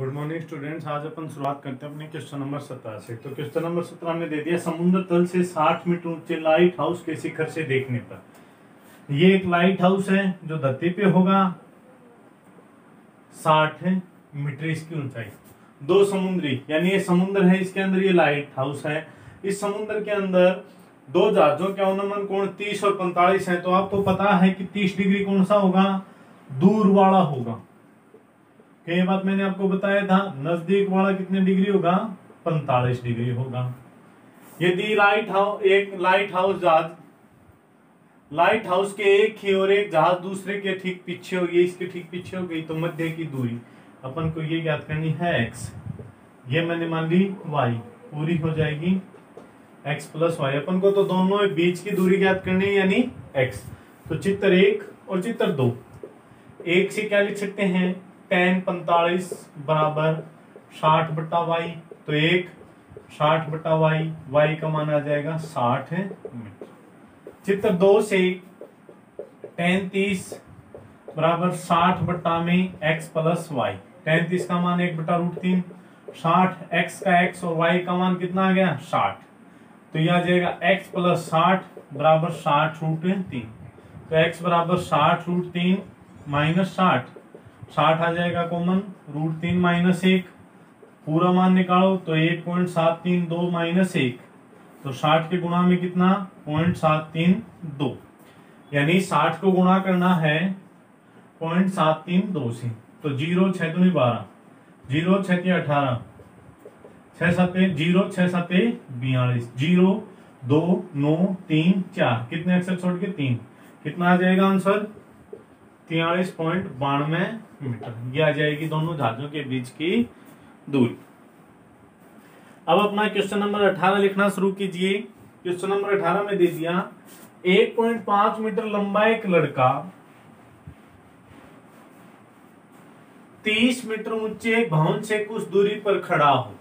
Good morning students. आज अपन शुरुआत करते हैं अपने क्वेश्चन नंबर 17 से। तो क्वेश्चन नंबर 17 में दे दिया समुद्र तल से 60 मीटर ऊंचे लाइट हाउस के शिखर से देखने पर। ये एक लाइट हाउस है जो धरती पे होगा, 60 मीटर इसकी ऊंचाई। दो समुद्री यानी ये समुद्र है, इसके अंदर ये लाइट हाउस है। इस समुद्र के अंदर दो जहाजों के अनुमान कोण 30 और 45 है। तो आपको पता है कि 30 डिग्री कौन सा होगा, दूर वाला होगा। ये बात मैंने आपको बताया था। नजदीक वाला कितने डिग्री होगा, 45 डिग्री होगा। यदि एक लाइट हाउस के एक ही और एक जहाज दूसरे के ठीक पीछे हो गई, इसके ठीक पीछे हो गई, तो मध्य की दूरी अपन को ये ज्ञात करनी है x। ये मैंने मान ली y, पूरी हो जाएगी x प्लस y। अपन को तो दोनों बीच की दूरी ज्ञात करनी है यानी x। तो चित्र 1 और चित्र 2, एक से क्या लिख सकते हैं, tan 45 बराबर 60 बटा वाई। तो एक 60 बटा वाई, वाई का मान आ जाएगा 60 मीटर। चित्र 2 से tan 30 बराबर 60 बटा में x प्लस वाई। tan 30 का मान 1 बटा √3, 60 x का x और y का मान कितना आ गया 60। तो यह आ जाएगा x प्लस 60 बराबर 60 √3। तो x बराबर 60 √3 माइनस 60 आ जाएगा कॉमन, √3 माइनस 1, पूरा मान निकालो तो 1.732 माइनस 1। तो 60 के गुणा में कितना 0.732, यानी 60 को गुणा करना है 0.732 से। तो 0 6 दूनी 12, 0 6 18, 6 7 0 6 7 42, 0 2 9 3 4, कितने अक्षर छोड़ के 3, कितना आ जाएगा आंसर 43.92 मीटर। ये आ जाएगी दोनों जहाजों के बीच की दूरी। अब अपना क्वेश्चन नंबर 18 लिखना शुरू कीजिए। क्वेश्चन नंबर 18 में दे दिया 1.5 मीटर लंबा एक लड़का 30 मीटर ऊंचे भवन से कुछ दूरी पर खड़ा हो।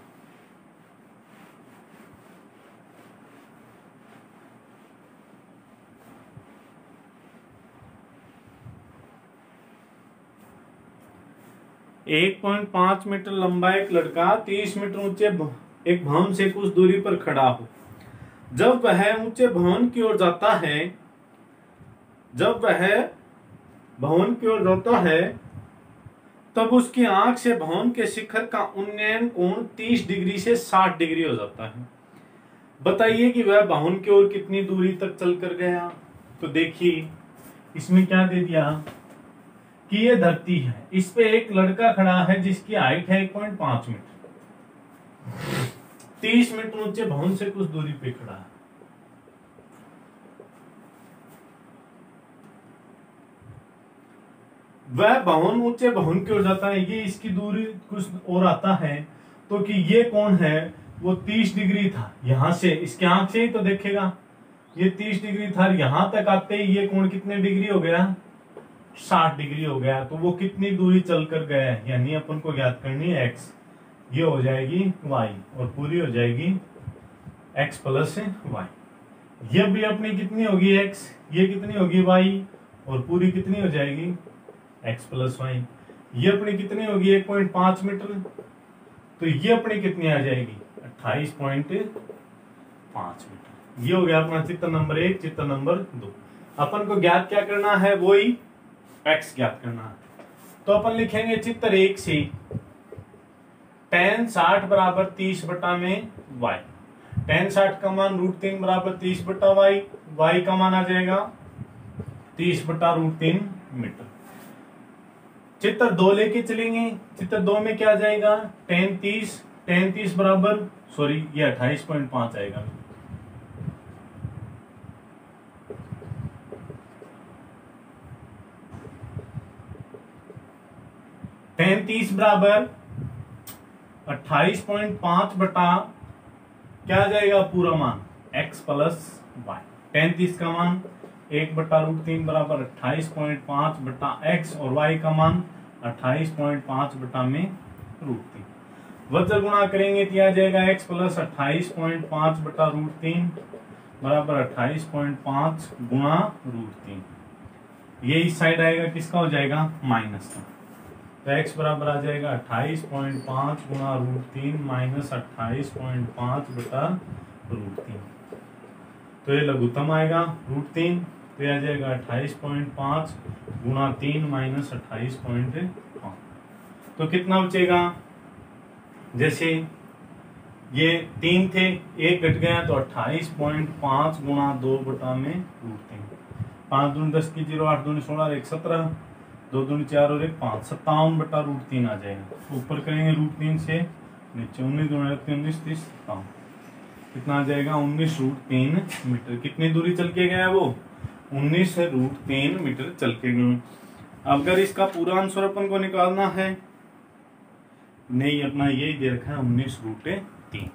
एक 1.5 मीटर लंबा एक लड़का 30 मीटर ऊंचे एक भवन से कुछ दूरी पर खड़ा हो। जब वह ऊंचे भवन की ओर जाता है, तब उसकी आंख से भवन के शिखर का उन्नयन कोण 30 डिग्री से 60 डिग्री हो जाता है। बताइए कि वह भवन की ओर कितनी दूरी तक चल कर गया। तो देखिए इसमें क्या दे दिया कि ये धरती है, इस पे एक लड़का खड़ा है जिसकी हाइट है 1.5 मीटर, 30 मीटर ऊंचे भवन से कुछ दूरी पे खड़ा है। वह भवन ऊंचे भवन की ओर जाता है, ये इसकी दूरी कुछ और आता है। तो कि ये कौन है, वो 30 डिग्री था, यहां से इसके आंख से ही तो देखेगा, ये 30 डिग्री था, यहां तक आते ही ये कोण कितने डिग्री हो गया 60 डिग्री हो गया। तो वो कितनी दूरी चलकर गया है, यानी अपन को ज्ञात करनी है x। ये हो जाएगी y और पूरी हो जाएगी x प्लस y। ये भी अपनी कितनी होगी x, ये कितनी होगी y और पूरी कितनी हो जाएगी x प्लस y। ये अपनी कितनी होगी 1.5 मीटर, तो ये अपनी कितनी आ जाएगी 28.5 मीटर। ये हो गया अपना चित्र नंबर 1। चित्र नंबर 2 अपन को ज्ञात क्या करना है, वही x ज्ञात करना है। तो अपन लिखेंगे चित्र 1 से tan 60 बराबर 30 बटा में y। tan 60 का मान √3 बराबर 30 बटा y, y का मान आ जाएगा 30 बटा √3 मीटर। चित्र 2 लेके चलेंगे। चित्र 2 में क्या आ जाएगा tan 30 बराबर ये 28.5 आएगा। tan 30 बराबर 28.5 बटा क्या आ जाएगा पूरा मान x प्लस y। tan 30 का मान 1 बटा √3 बराबर 28.5 बटा x और y का मान 28.5 बटा में √3। वज्र गुणा करेंगे तो आ जाएगा x प्लस 28.5 बटा √3 बराबर 28.5 गुणा √3। ये इस साइड आएगा, किसका हो जाएगा माइनस का। तो x बराबर आ जाएगा 28.5 गुणा √3 माइनस 28.5 बटा √3। तो ये लघुत्तम आएगा √3, तो ये आ जाएगा 28.5 गुणा 3 माइनस 28.5। तो कितना बचेगा, जैसे ये 3 थे, एक घट गया तो 28.5 गुणा 2 बटा में √3। 5 दूनी 10 की 0, 8 दूनी 16 और 1 17, 2 दूनी 4 और 1 5, 57 बटा √3 आ जाएगा। ऊपर करेंगे √3 से नीचे, 19 दूनी 19 30 57, कितना आ जाएगा 19√3 मीटर। कितनी दूरी चल के गया है वो, 19√3 मीटर चल के गए। अगर इसका पूरा आंसर अपन को निकालना है, नहीं अपना यही दे रखा है 19√3।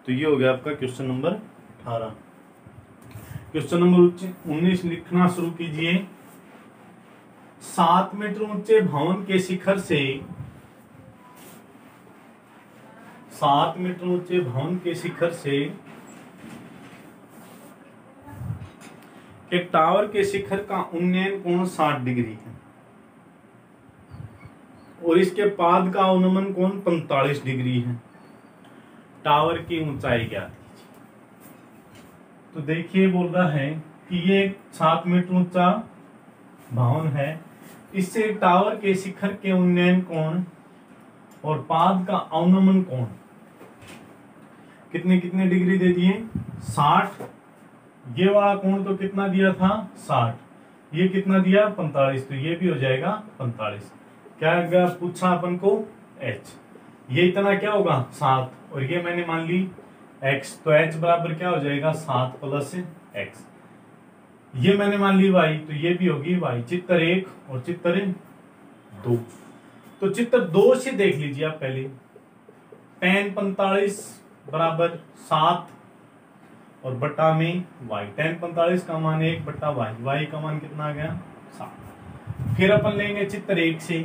तो ये हो गया आपका क्वेश्चन नंबर 18। क्वेश्चन नंबर 19 लिखना शुरू कीजिए। 7 मीटर ऊंचे भवन के शिखर से 7 मीटर ऊंचे भवन के शिखर से एक टावर के शिखर का उन्नयन कोण 60 डिग्री है और इसके पाद का अवनमन कोण 45 डिग्री है। टावर की ऊंचाई क्या थी? तो देखिए बोल रहा है कि ये 7 मीटर ऊंचा भवन है, इससे टावर के शिखर के उन्नयन कोण और पाद का अवनमन कोण कितने कितने डिग्री दे दिए, 60। ये वाला कोण तो कितना दिया था 60, ये कितना दिया 45, तो ये भी हो जाएगा 45। क्या अगर पूछा अपन को h, ये इतना क्या होगा 7 और ये मैंने मान ली x, तो h बराबर क्या हो जाएगा 7 प्लस x। ये मैंने मान ली y, तो ये भी होगी y। चित्र 1 और चित्र 2। तो चित्र 2 से देख लीजिए आप पहले, tan 45 बराबर 7 और बटा में y। tan 45 का मान 1 बटा y का मान कितना आ गया 7। फिर अपन लेंगे चित्र 1 से,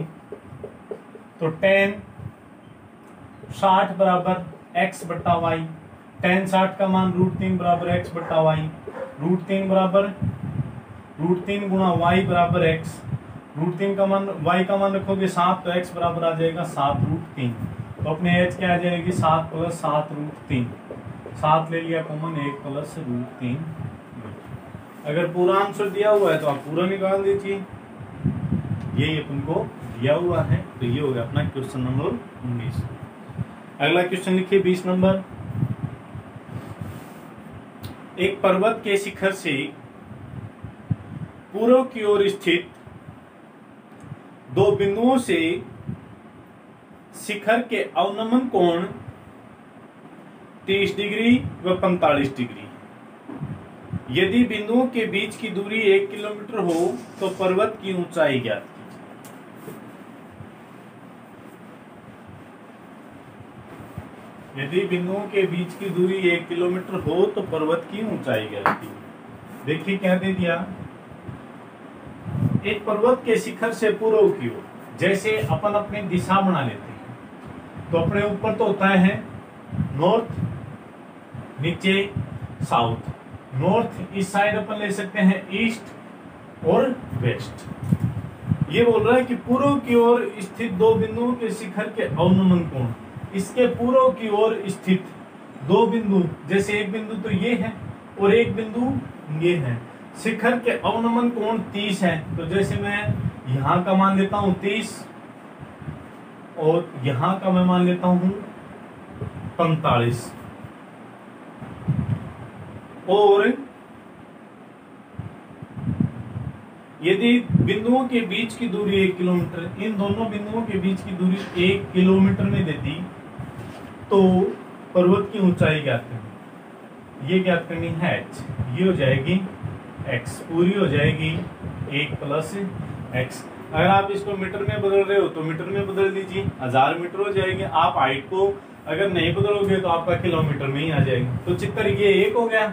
तो tan 60 बराबर x बटा y। tan 60 का मान √3 बराबर x बटा y। √3 बराबर √3 गुणा y बराबर x। √3 का मान y का मान रखोगे 7, तो x बराबर आ जाएगा 7√3। तो अपने h क्या आ जाएगी 7 प्लस 7√3। 7 ले लिया कॉमन, 1 प्लस √3। अगर पूरा आंसर दिया हुआ है तो आप पूरा निकाल दीजिए, यही अपन को दिया हुआ है। तो ये हो गया अपना क्वेश्चन नंबर 19। अगला क्वेश्चन लिखिए 20 नंबर। एक पर्वत के शिखर से पूर्व की ओर स्थित 2 बिंदुओं से शिखर के अवनमन कोण 30 डिग्री व 45 डिग्री। यदि बिंदुओं के बीच की दूरी 1 किलोमीटर हो तो पर्वत की ऊंचाई ज्ञात कीजिए। यदि बिंदुओं के बीच की दूरी 1 किलोमीटर हो तो पर्वत की ऊंचाई ज्ञात कीजिए। देखिए क्या दे दिया, एक पर्वत के शिखर से पूर्व की ओर, जैसे अपन अपनी दिशा बना लेते हैं, तो अपने ऊपर तो होता है नॉर्थ, नीचे साउथ। नॉर्थ इस साइड अपन ले सकते हैं ईस्ट और वेस्ट। ये बोल रहा है कि पूर्व की ओर स्थित 2 बिंदुओं के शिखर के अवनमन कोण, इसके पूर्व की ओर स्थित 2 बिंदु, जैसे एक बिंदु तो ये है और एक बिंदु ये है, शिखर के अवनमन कोण 30 है। तो जैसे मैं यहां का मान लेता हूं 30 और यहां का मैं मान लेता हूं 45, और यदि बिंदुओं के बीच की दूरी 1 किलोमीटर, इन दोनों बिंदुओं के बीच की दूरी 1 किलोमीटर में देती तो पर्वत की ऊंचाई ज्ञात करनी। ये ज्ञात करनी है h, ये हो जाएगी x, पूरी हो जाएगी 1 प्लस x। अगर आप इसको मीटर में बदल रहे हो तो मीटर में बदल दीजिए, 1000 मीटर हो जाएंगे। आप हाइट को अगर नहीं बदलोगे तो आपका किलोमीटर में ही आ जाएगा। तो चित्र ये 1 हो गया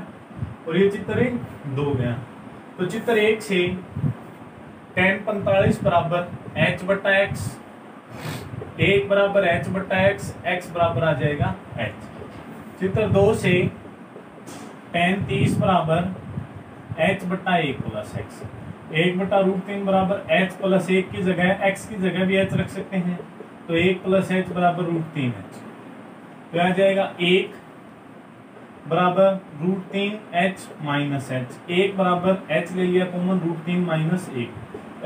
और ये चित्र 2 हो गया। तो चित्र 1 से tan 45 बराबर h बटा x, 1 बराबर h बटा x, x बराबर आ जाएगा h। चित्र 2 से tan 30 बराबर h बटा 1 प्लस x। 1/√3 बराबर h प्लस 1 की जगह x की जगह भी h रख सकते हैं, तो 1 + h बराबर √3h। तो आ जाएगा 1 बराबर √3h माइनस h, 1 बराबर h ले लिया कॉमन, √3 माइनस 1,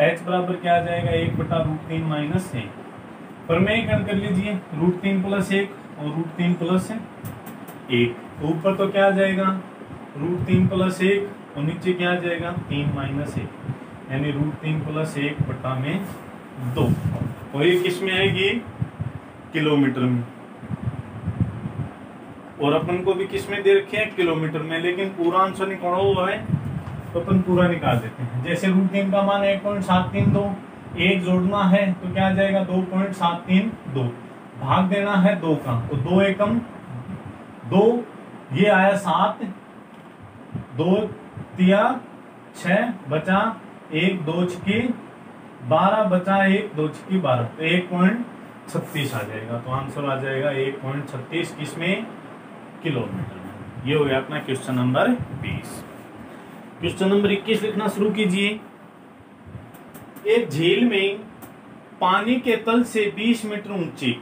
h बराबर क्या आ जाएगा 1/√3 माइनस 1। प्रमेयकरण कर लीजिए, √3 + 1 और √3 + 1, ऊपर तो क्या आ जाएगा √3 + 1 और नीचे क्या आ जाएगा 3 माइनस 1, यानी √3 + 1/2। और ये किस में आएगी किलोमीटर में, और अपन को भी किस में दे रखे हैं किलोमीटर में, लेकिन पूरा आंसर निकालना हुआ है तो अपन पूरा निकाल देते हैं। जैसे √3 का मान 1.732, एक जोड़ना है तो क्या आ जाएगा 2.732, भाग देना है 2 का, तो 2 एकम 2, ये आया 7, 2 तिया 6, बचा 1, 2 छक्के 12, बचा 1, 2 छक्के 12, तो 1.36 आ जाएगा। तो आंसर आ जाएगा 1.36 किसमें किलोमीटर में। ये हो गया अपना क्वेश्चन नंबर 20। क्वेश्चन नंबर 21 लिखना शुरू कीजिए। एक झील में पानी के तल से 20 मीटर ऊंचे,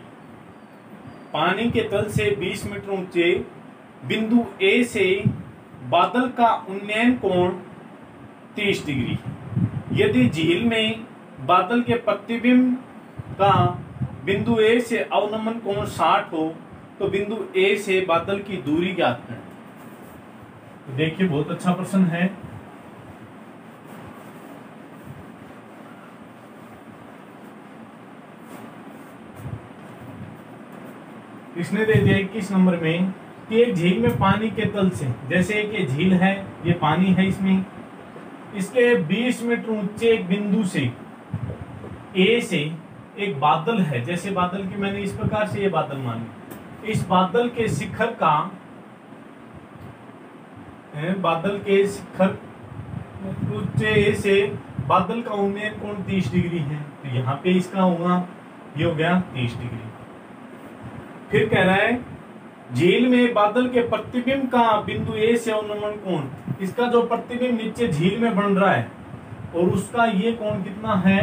पानी के तल से 20 मीटर ऊंचे बिंदु ए से बादल का उन्नयन कोण 30 डिग्री। यदि झील में बादल के प्रतिबिंब का बिंदु ए से अवनमन कोण 60 हो तो बिंदु ए से बादल की दूरी ज्ञात करें। तो देखिए बहुत अच्छा प्रश्न है। इसने दे दिया 21 नंबर में कि एक झील में पानी के तल से, जैसे एक ये झील है, ये पानी है, इसमें इसके 20 मीटर ऊंचे एक बिंदु से ए से एक बादल है, जैसे बादल की मैंने इस प्रकार से ये बादल मानी, इस बादल के शिखर का, बादल के शिखर ऊंचे ए से बादल का उन्नयन कोण 30 डिग्री है, तो यहाँ पे इसका होगा, ये हो गया 30 डिग्री। फिर कह रहा है झील में बादल के प्रतिबिंब का बिंदु ए से अवनमन कोण, इसका जो प्रतिबिंब नीचे झील में बन रहा है और उसका ये कोण कितना है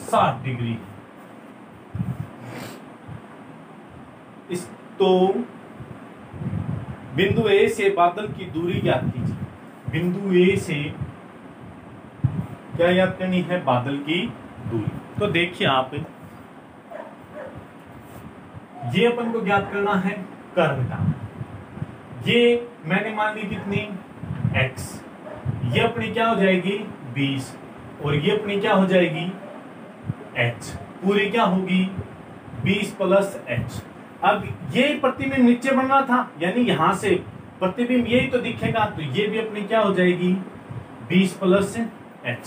60 डिग्री। इस तो बिंदु ए से बादल की दूरी ज्ञात कीजिए। बिंदु ए से क्या याद करनी है बादल की दूरी। तो देखिए आप, ये अपन को ज्ञात करना है कर्ण का, ये मैंने मान ली कितनी x, ये अपनी क्या हो जाएगी 20 और ये अपनी क्या हो जाएगी h, पूरी क्या होगी 20 + h। अब ये प्रतिबिंब नीचे बन रहा था, यानी यहां से प्रतिबिंब यही तो दिखेगा, तो ये भी अपनी क्या हो जाएगी 20 + h।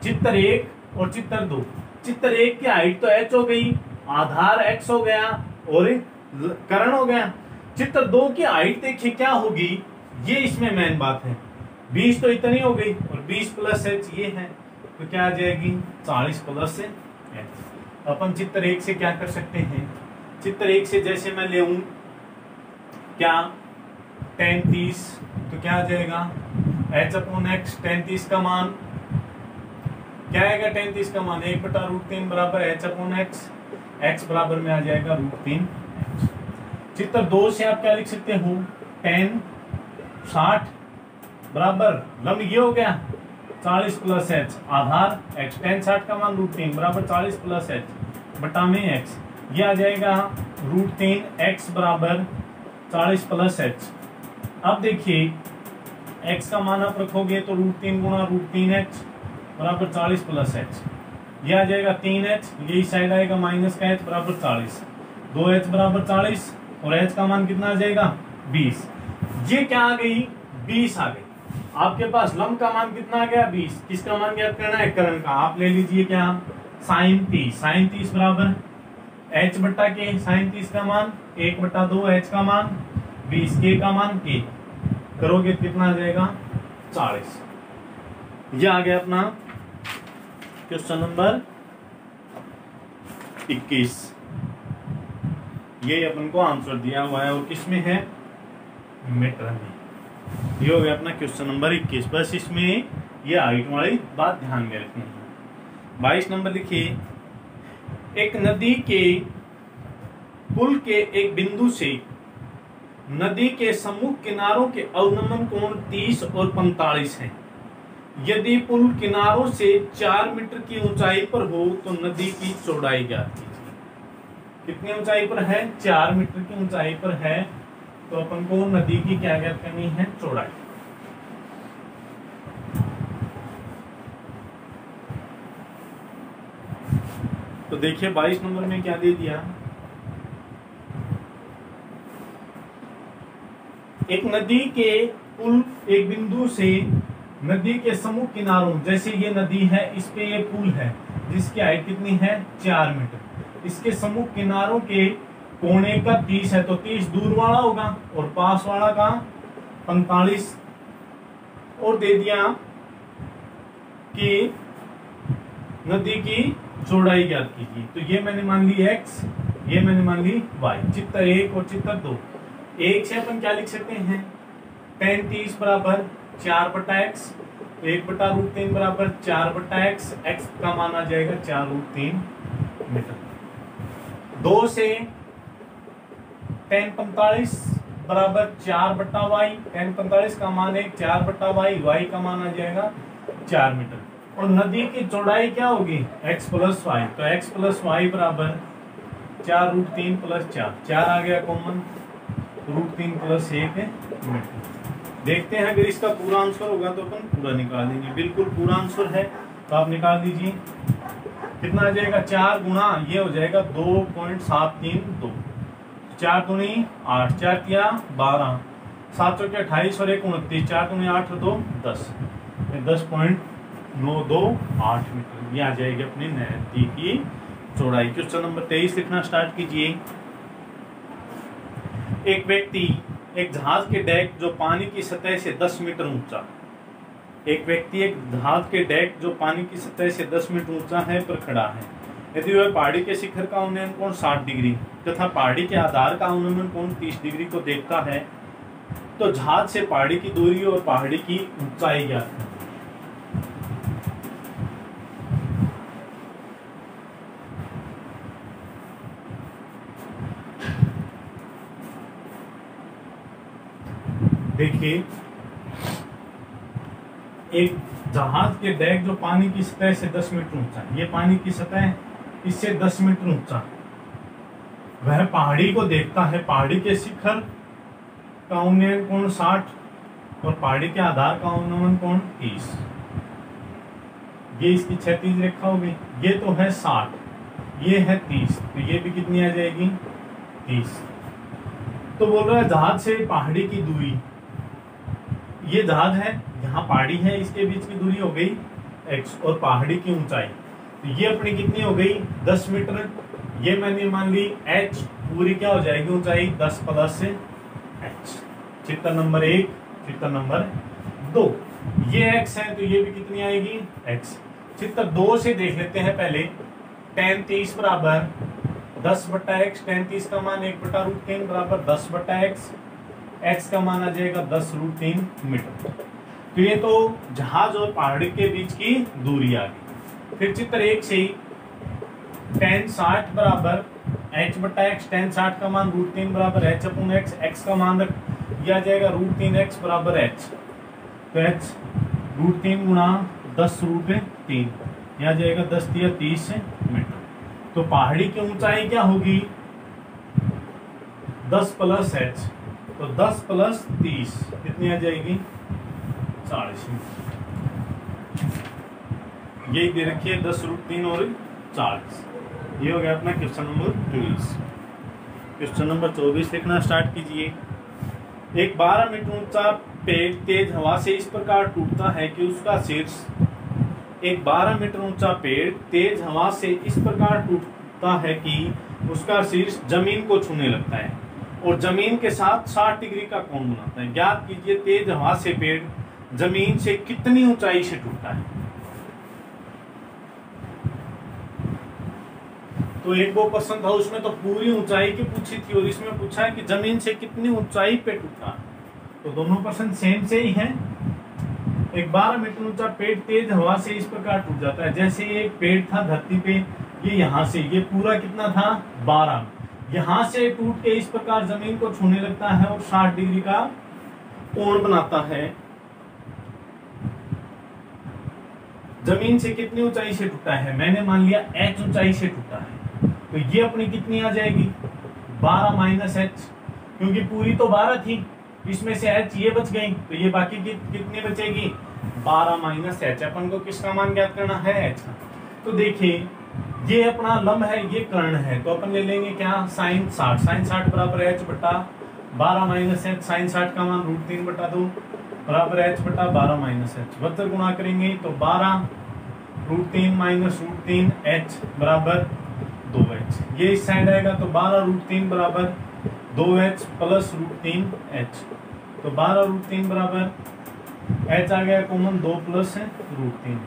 चित्र 1 और चित्र 2, चित्र 1 की हाइट तो h हो गई, आधार x हो गया और कर्ण हो गया। चित्र 2 की हाइट देखिए क्या होगी, ये इसमें मेन बात है, 20 तो इतनी हो गई और 20 + h ये है, तो क्या आ जाएगी 40 + h। अपन चित्र 1 से क्या कर सकते हैं, चित्र 1 से जैसे मैं ले क्या tan 30, तो क्या आ जाएगा h/x, tan 30 का मान क्या आएगा, tan 30 का मान 1/√3 बराबर h/x, x बराबर में आ जाएगा √3h। चित्र 2 से आप क्या लिख सकते हो, tan 60 बराबर लंब ये हो गया 40 + h, आधार x, tan 60 का मान √3 बराबर 40 + h बटा में x, ये आ जाएगा √3x बराबर 40 + h। अब देखिए x का मान आप रखोगे तो √3 × √3h बराबर 40 + h, ये आ जाएगा 3h, ये इस साइड आएगा माइनस का h बराबर 40, 2h बराबर 40 और h का मान कितना आ जाएगा 20। ये क्या आ गई 20 आ गई। आपके पास लंब का मान कितना आ गया 20, किसका मान ज्ञात करना है कर्ण का। आप ले लीजिए क्या sin 30, sin 30 बराबर h बट्टा के, sin 30 का मान 1/2, h का मान 20, k का मान k, करोगे कितना आ जाएगा 40। ये आ गया अपना क्वेश्चन नंबर 21। ये अपन को आंसर दिया हुआ है और किसमें है मीटर में। ये हो गया अपना क्वेश्चन नंबर 21। बस इसमें ये हाइट वाली बात ध्यान में रखनी है। 22 नंबर लिखिए, एक नदी के पुल के एक बिंदु से नदी के सम्मुख किनारों के अवनमन कोण 30 और 45 है। यदि पुल किनारों से 4 मीटर की ऊंचाई पर हो तो नदी की चौड़ाई ज्ञात कीजिए। कितनी ऊंचाई पर है? 4 मीटर की ऊंचाई पर है, तो अपन को नदी की क्या ज्ञात करनी है? चौड़ाई। तो देखिए 22 नंबर में क्या दे दिया, एक नदी के पुल एक बिंदु से नदी के सम्मुख किनारों, जैसे ये नदी है, इस पे ये पुल है जिसकी हाइट कितनी है? 4 मीटर। इसके सम्मुख किनारों के कोने का 30 है, तो 30 दूर वाला होगा और पास वाला का 45। और दे दिया कि नदी की चौड़ाई ज्ञात कीजिए। तो ये मैंने मान ली x, ये मैंने मान ली y। चित्र 1 और चित्र 2। एक से अपन क्या लिख सकते हैं? tan 30 बराबर 4/x, 1/√3 बराबर 4/x, x का मान आ जाएगा 4√3 मीटर। 2 से tan 45 बराबर 4/y, tan 45 का मान है 4/y, y का मान आ जाएगा 4 मीटर। और नदी की चौड़ाई क्या होगी? x + y, तो x + y बराबर 4√3 + 4, 4 आ गया कॉमन, √3 + 1 मीटर। देखते हैं अगर इसका पूरा आंसर होगा तो अपन पूरा निकाल देंगे। बिल्कुल पूरा आंसर है तो आप निकाल दीजिए। कितना आ जाएगा? 4 गुणा ये हो जाएगा 2.732, 4 दूनी 8, 4 तिया 12, 7 चौके 28 और 1 29, 4 दूनी 8 और 2 10, 10.928 मीटर। ये आ जाएगी अपनी नदी की चौड़ाई। क्वेश्चन नंबर 23 लिखना स्टार्ट कीजिए। एक व्यक्ति एक जहाज के डेक जो पानी की सतह से 10 मीटर ऊंचा, एक व्यक्ति एक जहाज के डेक जो पानी की सतह से 10 मीटर ऊंचा है पर खड़ा है। यदि वह पहाड़ी के शिखर का उन्नयन कोण 60 डिग्री तथा पहाड़ी के आधार का उन्नयन कोण 30 डिग्री को देखता है, तो जहाज से पहाड़ी की दूरी और पहाड़ी की ऊंचाई ज्ञात है। देखिए, एक जहाज के डेक जो पानी की सतह से 10 मीटर ऊंचा है, ये पानी की सतह इससे 10 मीटर ऊंचा, वह पहाड़ी को देखता है। पहाड़ी के शिखर का उन्नयन कोण 60 और पहाड़ी के आधार का उन्नयन कोण 30। ये इसकी क्षैतिज रेखा हो गई। ये तो है 60, ये है 30, तो ये भी कितनी आ जाएगी? 30। तो बोल रहा है जहाज से पहाड़ी की दूरी, ये जहाज है, यहाँ पहाड़ी है, इसके बीच की दूरी हो गई x और पहाड़ी की ऊंचाई, तो ये अपनी कितनी हो गई? 10 मीटर। ये मैंने मान ली h, पूरी क्या हो जाएगी ऊंचाई? 10 + h। चित्र नंबर 1, चित्र नंबर 2, ये x है तो ये भी कितनी आएगी? x। चित्र 2 से देख लेते हैं पहले। tan 30 बराबर 10/x, tan 30 का मान 1/√3 बराबर 10/x, x का मान आ जाएगा 10√3 मीटर। तो ये तो जहाज और पहाड़ी के बीच की दूरी आ गई। फिर चित्र 1 से tan 60 बराबर h/x, tan 60 का मान √3 बराबर h/x, x का मान ये आ जाएगा √3x बराबर h, तो h √3 गुणा 10√3, यहाँ आ जाएगा 10 × 30 मीटर। तो पहाड़ी की ऊंचाई क्या होगी? 10 + h, तो 10 + 30 कितनी आ जाएगी? 40। ये दे रखी है 10√3 और 40। ये हो गया अपना क्वेश्चन नंबर 23। क्वेश्चन नंबर 24 लिखना स्टार्ट कीजिए। एक 12 मीटर ऊंचा पेड़ तेज हवा से इस प्रकार टूटता है कि उसका शीर्ष, एक 12 मीटर ऊंचा पेड़ तेज हवा से इस प्रकार टूटता है कि उसका शीर्ष जमीन को छूने लगता है और जमीन के साथ 60 डिग्री का कोण बनाता है। ज्ञात कीजिए तेज हवा से पेड़ जमीन से कितनी ऊंचाई से टूटा है। तो एक वो प्रश्न था, उसमें तो पूरी ऊंचाई की पूछी थी और इसमें पूछा है कि जमीन से कितनी ऊंचाई पे टूटा। तो दोनों प्रश्न सेम से ही हैं। एक 12 मीटर ऊंचा पेड़ तेज हवा से इस प्रकार टूट जाता है। जैसे ये एक पेड़ था धरती पे, ये यहाँ से ये पूरा कितना था 12, यहाँ से टूट के इस प्रकार जमीन को छूने लगता है और 60 डिग्री का कोण बनाता है। जमीन से कितनी ऊंचाई से टूटा है, मैंने मान लिया h ऊंचाई से टूटा है, तो ये अपनी कितनी आ जाएगी 12 माइनस h, क्योंकि पूरी तो 12 थी, इसमें से h ये बच गई, तो ये बाकी की कितनी बचेगी 12 माइनस h। अपन को किसका मान ज्ञात करना है h का। तो देखिए ये अपना लंब है, ये कर्ण है, तो अपन ले लेंगे क्या साइन 60, साइन 60 बराबर h बटा 12 माइनस h, साइन 60 का मान √3 बटा 2 बराबर h बटा 12 माइनस h, वक्र गुणा करेंगे तो 12 √3 माइनस √3 h बराबर 2h, ये इस साइड आएगा तो 12 √3 बराबर 2h प्लस √3 h, तो 12 √3 बराबर h आ गया कॉमन 2 प्लस √3,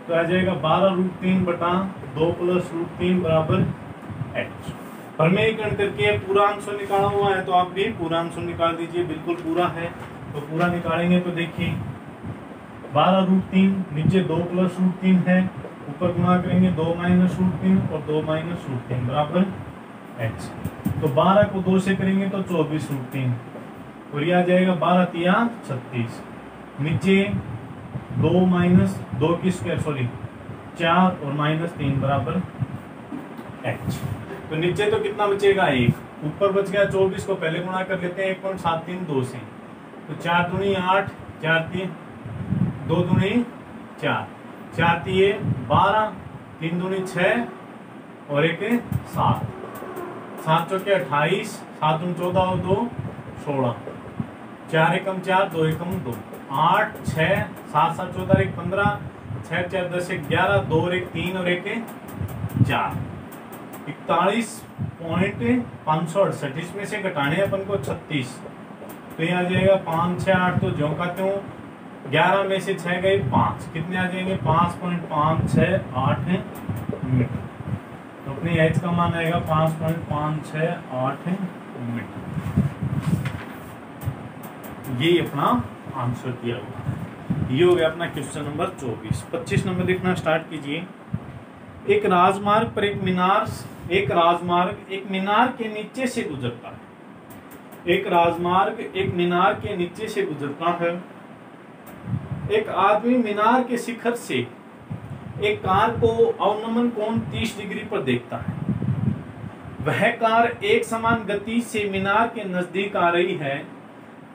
तो आ जाएगा 12 √3 बटा 2 प्लस √3 बराबर h। प्रमेयीकरण करके पूरा आंसर निकाला हुआ है, तो आप भी पूरा आंसर निकाल दीजिए, बिल्कुल पूरा है तो पूरा निकालेंगे तो देखिए 12 √3 नीचे 2 प्लस √3 है, ऊपर गुणा करेंगे 2 माइनस √3 और 2 माइनस √3 बराबर h, तो 12 को 2 से करेंगे तो 24 √3 और ये आ जाएगा 12 तिया 36, नीचे 2 माइनस 2 की स्क्वायर सॉरी 4 और माइनस 3 बराबर h, तो नीचे तो कितना बचेगा 1, ऊपर बच गया 24 को पहले गुणा कर लेते हैं 1.732 से, तो 4 दूनी 8, 4 3 2 दूनी 4, 4 तिये 12, 3 दूनी 6 और 1 7, 7 चौके 28, 7 दूनी 14 और 2 16, 4 एकम 4, 2 एकम 2, 8 6 7 7 14 1 15, 6 4 10 1 11, 2 और 1 3 और 1 4, 41.568, इसमें से घटाने अपन को 36, तो ये आ जाएगा 5 6 8, तो ज्यों का त्यों 11 में से 6 गए 5, कितने आ जाएंगे 5.568 मीटर, तो अपने h का मान आएगा 5.568 मीटर। ये अपना आंसर दिया हुआ, ये हो गया अपना क्वेश्चन नंबर 24। 25 नंबर लिखना स्टार्ट कीजिए। एक राजमार्ग पर एक मीनार के नीचे से गुजरता है। एक राजमार्ग एक मीनार के नीचे से गुजरता है। एक आदमी मीनार के शिखर से एक कार को अवनमन कोण 30 डिग्री पर देखता है। वह कार एक समान गति से मीनार के नजदीक आ रही है।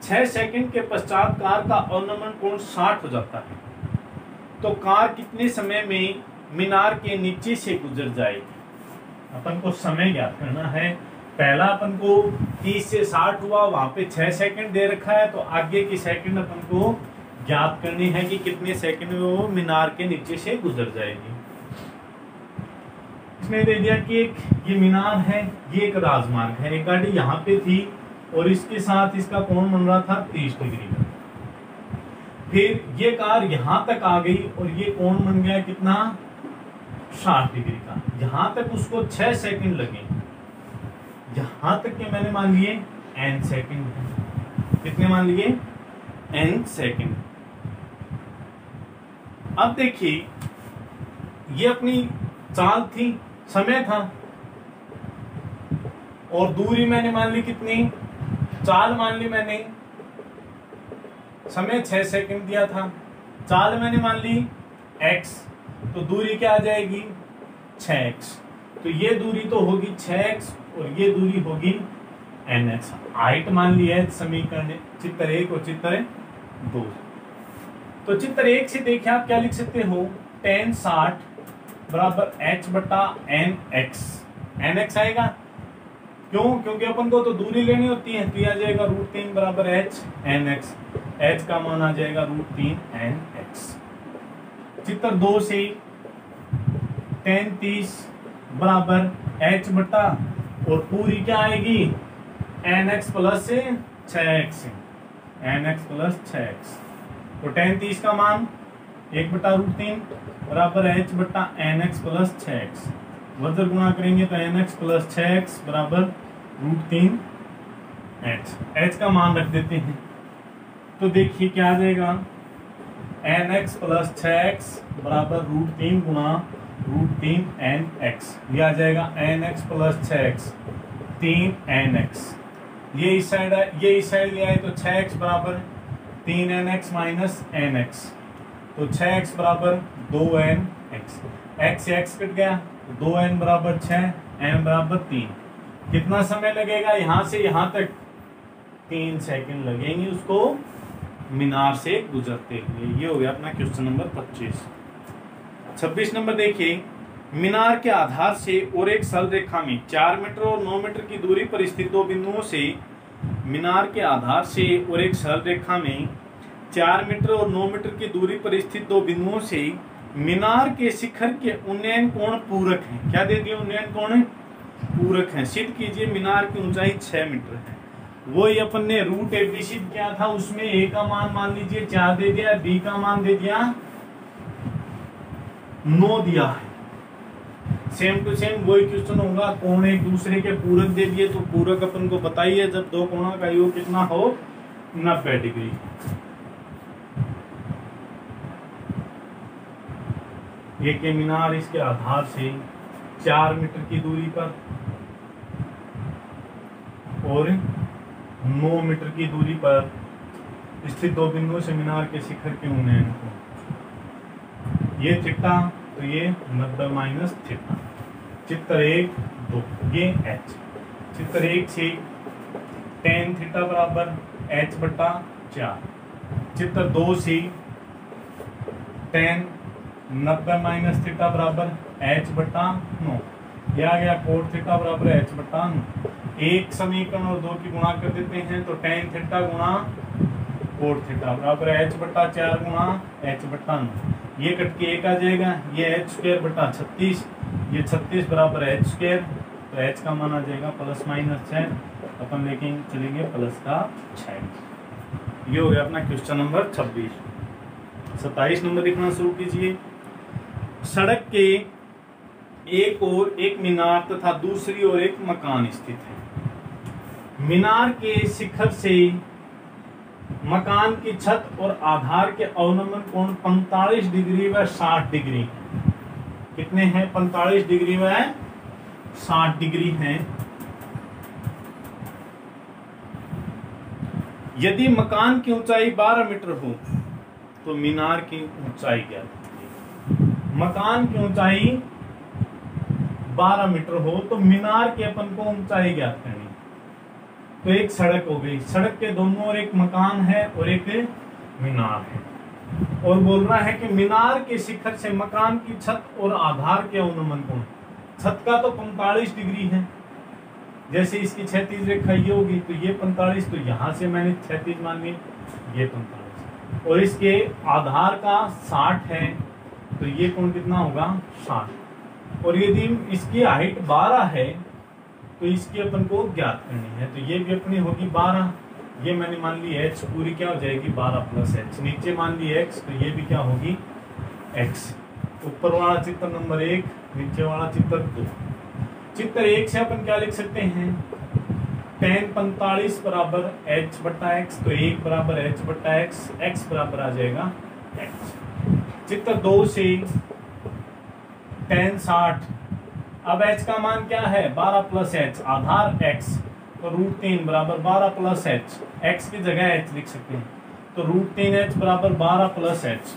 6 सेकंड के पश्चात कार का अवनमन कोण 60 हो जाता है। तो कार कितने समय में मीनार के नीचे से गुजर जाएगी? अपन को समय ज्ञात करना है। पहला अपन को 30 से 60 हुआ, वहां पे 6 सेकंड दे रखा है, तो आगे की सेकंड अपन को ज्ञात करनी है कि कितने सेकंड में वो मीनार के नीचे से गुजर जाएगी। इसने दे दिया कि एक ये मीनार है, ये एक राजमार्ग है, एक गाड़ी यहाँ पे थी और इसके साथ इसका कोण बन रहा था 30 डिग्री का। फिर ये कार यहाँ तक आ गई और ये कोण बन गया कितना 60 डिग्री का। यहाँ तक उसको 6 सेकंड लगे, यहाँ तक के मैंने मान लिए n सेकंड। कितने मान लिए n सेकंड। अब देखिए ये अपनी चाल थी, समय था, और दूरी मैंने मान ली कितनी, चाल मान ली मैंने, समय 6 सेकंड दिया था, चाल मैंने मान ली x, तो दूरी क्या आ जाएगी 6x। तो ये दूरी तो होगी 6x और ये दूरी होगी nx। हाइट मान ली है समीकरण चित्र 1 और चित्र 2। तो चित्र 1 से देखिए आप क्या लिख सकते हो, tan 60 बराबर h बटा nx। nx आएगा क्यों? क्योंकि अपन को तो दूरी लेनी होती है, तो आ जाएगा √3 बराबर h nx। h का मान आ जाएगा √3 nx। चित्र 2 से tan 30 बराबर h बटा और पूरी क्या आएगी nx plus 6x, nx plus 6x। तो tan 30 का मान 1 बटा √3 बराबर h बटा nx प्लस 6x। वज्र गुणा करेंगे तो nx प्लस 6x बराबर √3 h। h का मान रख देते हैं, तो देखिए क्या आ जाएगा nx प्लस 6x बराबर √3 गुणा √3 nx। ये आ जाएगा nx प्लस 6x 3nx। ये इस साइड है, ये इस साइड लिया है तो 6x बराबर 3nx माइनस nx, तो 6x बराबर 2nx। x से x कट गया, 2n बराबर 6, n बराबर 3। कितना समय लगेगा यहां से यहां तक? 3 सेकंड लगेंगे उसको मीनार से गुजरते हुए। ये हो गया अपना क्वेश्चन नंबर 25। 26 नंबर देखिए, मीनार के आधार से और एक सरल रेखा में 4 मीटर और 9 मीटर की दूरी पर स्थित दो बिंदुओं से मीनार के आधार से और एक सरल रेखा में 4 मीटर और 9 मीटर की दूरी पर स्थित दो बिंदुओं से मीनार के शिखर के उन्नयन कोण पूरक हैं। क्या दे दिया? उन्नयन कोण पूरक हैं। सिद्ध कीजिए मीनार की ऊंचाई 6 मीटर है। वही अपन ने रूट AB सिद्ध किया था, उसमें A का मान लीजिए 4 दे दिया, B का मान दे दिया 9 दिया है। सेम टू सेम वही क्वेश्चन होगा। कोण एक दूसरे के पूरक दे दिए तो पूरक अपन को बताइए जब दो कोणों का योग कितना हो 90 डिग्री। एक मीनार इसके आधार से 4 मीटर की दूरी पर और 9 मीटर की दूरी पर स्थित दो बिंदुओं से मीनार के शिखर के उन्नयन को, ये थीटा तो ये 90 माइनस थीटा। चित्र 1 2 ये h। चित्र 1 से tan थीटा बराबर h बटा 4। चित्र 2 से tan 90 माइनस थीटा बराबर h बटा 9। यह आ गया कोट थीटा बराबर h बटा 9। एक समीकरण और 2 की गुणा कर देते हैं तो tan थीटा गुणा कोट थीटा बराबर h बटा 4 गुणा h बटा 9। ये कट के एक आ जाएगा, ये h स्क्वायर बटा 36, ये 36 बराबर h स्क्वायर, तो h का मान आ जाएगा प्लस माइनस 6, अपन लेके चलेंगे प्लस का 6। ये हो गया अपना क्वेश्चन नंबर 26। 27 नंबर लिखना शुरू कीजिए। सड़क के एक ओर एक मीनार तथा दूसरी ओर एक मकान स्थित है। मीनार के शिखर से मकान की छत और आधार के अवनमन कोण 45 डिग्री व 60 डिग्री। कितने हैं? 45 डिग्री व 60 डिग्री हैं। यदि मकान की ऊंचाई 12 मीटर हो तो मीनार की ऊंचाई क्या है? मकान की ऊंचाई 12 मीटर हो तो मीनार की अपन को ऊंचाई ज्ञात करनी। तो एक सड़क हो गई, सड़क के दोनों ओर एक मकान है और एक मीनार है, और बोल रहा है कि मीनार के शिखर से मकान की छत और आधार के अवनमन कोण, छत का तो 45 डिग्री है, जैसे इसकी क्षैतिज रेखा ये होगी तो ये 45, तो यहां से मैंने क्षैतिज मान ली ये 45, और इसके आधार का 60 है तो ये कोण कितना होगा 60। और यदि इसकी हाइट 12 है तो इसकी अपन को ज्ञात करनी है, तो ये भी अपनी होगी 12, ये मैंने मान ली h, पूरी क्या हो जाएगी 12 प्लस h, नीचे मान ली x तो ये भी क्या होगी x। ऊपर वाला चित्र नंबर 1, नीचे वाला चित्र 2। चित्र 1 से अपन क्या लिख सकते हैं? tan 45 बराबर h बटा x, तो 1 बराबर h बटा x, x बराबर आ जाएगा x। चित्र 2 से tan 60, अब h का मान क्या है 12 प्लस h, आधार x, तो √3 बराबर 12 प्लस h, x की जगह h लिख सकते हैं, तो √3h बराबर 12 प्लस h,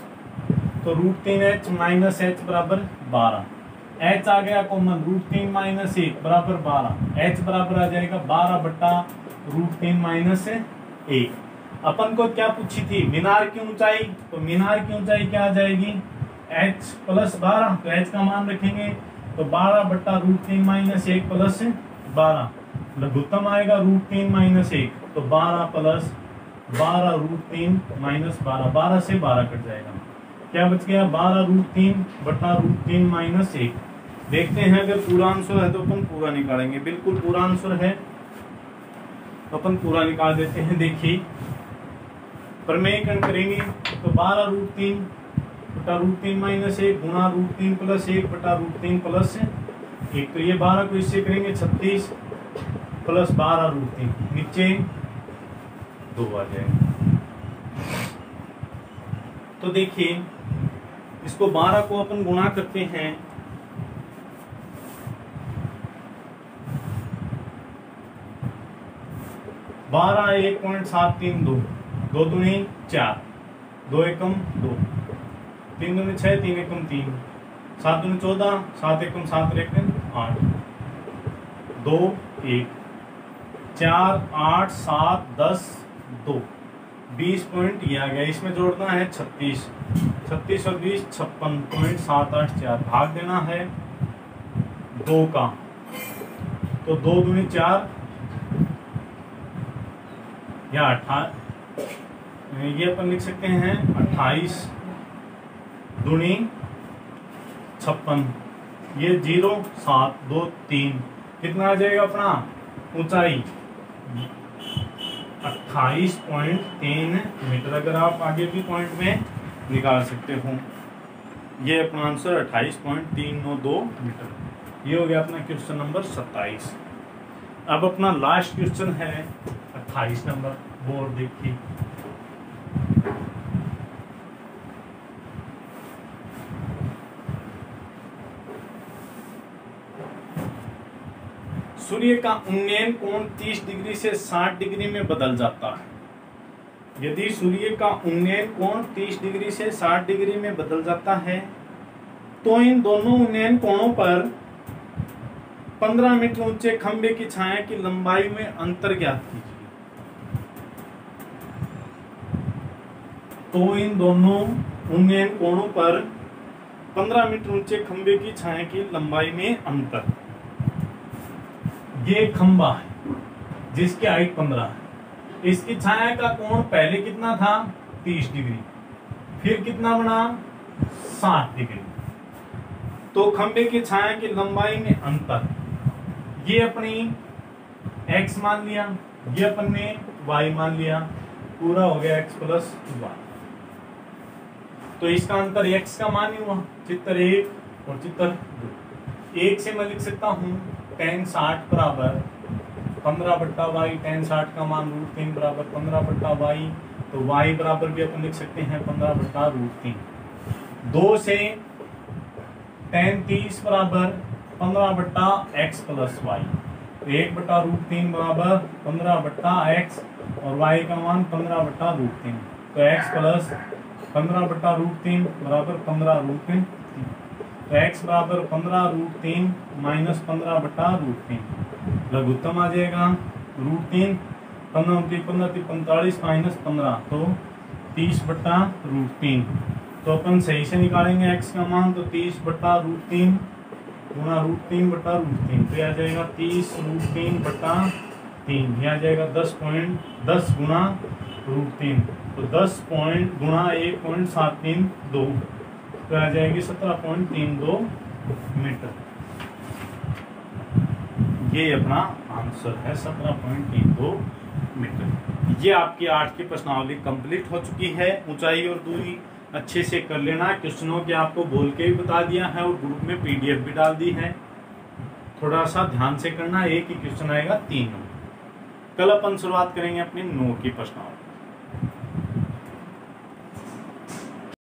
तो √3h माइनस h बराबर 12, h आ गया कॉमन, √3 माइनस 1 बराबर 12, h बराबर आ जाएगा 12 बटा √3 माइनस 1। अपन को क्या पूछी थी? मीनार की ऊंचाई, तो मीनार की ऊंचाई क्या आ जाएगी h प्लस 12, तो h का मान रखेंगे तो 12 बट्टा √3 माइनस 1 प्लस 12, लघुत्तम आएगा √3 माइनस 1, तो 12 प्लस 12 √3 माइनस 12, 12 से 12 कट जाएगा, क्या बच गया 12 √3 बट्टा √3 माइनस 1। देखते हैं अगर पूरा आंसर है तो अपन पूरा निकालेंगे, बिल्कुल पूरा आंसर है तो अपन पूरा निकाल देते हैं। देखिए प्रमेयकरण करेंगे तो 12 √3 बटा √3 माइनस 1 गुणा √3 प्लस 1 बटा √3 प्लस 1, तो ये 12 को इससे करेंगे 36 प्लस 12 √3, नीचे 2 आ जाएगा। तो देखिए इसको 12 को अपन गुणा करते हैं, 12 1.732, 2 दूनी 4, 2 एकम 2, 3 दूनी 6, 3 एकम 3, 7 दूनी 14, 7 एकम 7 रेकन 8, 2 1, 4 8 7 10 2, 20 पॉइंट ये आ गया। इसमें जोड़ना है 36, 36 और 20 56.784, भाग देना है 2 का, तो 2 दूनी 4 या 18, ये अपन लिख सकते हैं 28 दूनी 56, ये 0 7 2 3, कितना आ जाएगा अपना ऊंचाई 28.3 मीटर। अगर आप आगे भी पॉइंट में निकाल सकते हो, ये अपना आंसर 28.392 मीटर। ये हो गया अपना क्वेश्चन नंबर 27। अब अपना लास्ट क्वेश्चन है 28 नंबर, वो और देखिए। सूर्य का उन्नयन कोण 30 डिग्री से 60 डिग्री में बदल जाता है। यदि सूर्य का उन्नयन कोण 30 डिग्री से 60 डिग्री में बदल जाता है तो इन दोनों उन्नयन कोणों पर 15 मीटर ऊंचे खंभे की छाया की लंबाई में अंतर ज्ञात कीजिए। तो इन दोनों उन्नयन कोणों पर 15 मीटर ऊंचे खंभे की छाया की लंबाई में अंतर। ये खंबा है जिसकी हाइट 15 है, इसकी छाया का कोण पहले कितना था 30 डिग्री, फिर कितना बना 60 डिग्री। तो खंबे की छाया की लंबाई में अंतर, ये अपनी x मान लिया, ये अपन ने y मान लिया, पूरा हो गया x प्लस y। तो इसका अंतर x का मान ही हुआ, चित्र 1 और चित्र 2। 1 से मैं लिख सकता हूं tan 60 बराबर 15/y, tan 60 का मान √3 बराबर 15/y, तो y बराबर भी अपन लिख सकते हैं 15/√3। 2 से tan 30 बराबर 15/x प्लस y, तो 1/√3 बराबर 15/x और y का मान 15/√3, तो x प्लस 15/√3 बराबर 15√3, तो x बराबर 15√3 माइनस 15/√3, लघुत्तम आ जाएगा √3, 15 45 माइनस 15, तो 30/√3। तो अपन सही से निकालेंगे x का मान, तो 30/√3 गुणा √3/√3, तो यह आ जाएगा 30√3/3, यह आ जाएगा 10 गुणा √3, तो 10 गुणा 1.732, तो आ जाएगी 17.32 मीटर। ये अपना आंसर है 17.32 मीटर। ये आपकी 8 की प्रश्नावली कंप्लीट हो चुकी है। ऊंचाई और दूरी अच्छे से कर लेना। क्वेश्चनों के आपको बोल के भी बता दिया है और ग्रुप में PDF भी डाल दी है, थोड़ा सा ध्यान से करना। एक ही क्वेश्चन आएगा 3 नंबर। कल अपन शुरुआत करेंगे अपनी 9 की प्रश्नावली।